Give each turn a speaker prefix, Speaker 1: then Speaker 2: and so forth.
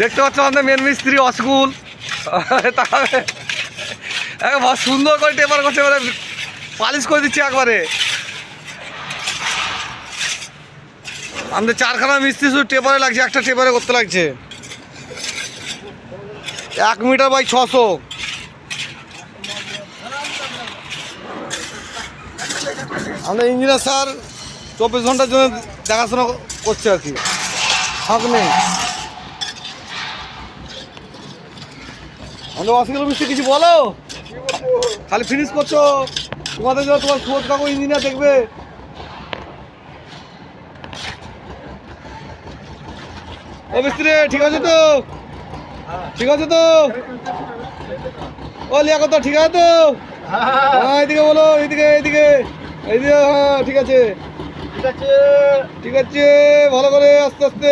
Speaker 1: দেখতে পাচ্ছ আমাদের মেন মিস্ত্রি অসকুল সুন্দর করে টেপার করছে, মানে পালিশ করে দিচ্ছে একবারে। আমাদের 4খানা মিস্ত্রি শুধু টেপারে লাগছে, একটা টেপারে করতে লাগছে 1 মিটার বাই 600। আমাদের ইঞ্জিনিয়ার স্যার 24 ঘন্টার জন্য দেখাশোনা করছে আর কি, ফাঁক নেই। আমাদের অসিগুলো মিস্ত্রি কিছু বলো, খালি ফিনিশ করছো, তোমাদের জন্য তোমার সুবোধ কাকু ইঞ্জিনিয়ার দেখবে। ও মিস্ত্রি ঠিক আছে তো, ঠিক আছে তো, ও লিয়া কত ঠিক আছে তো? হ্যাঁ এদিকে বলো, এইদিকে এইদিকে এইদিকে, হ্যাঁ ঠিক আছে ঠিক আছে, ভালো করে আস্তে আস্তে।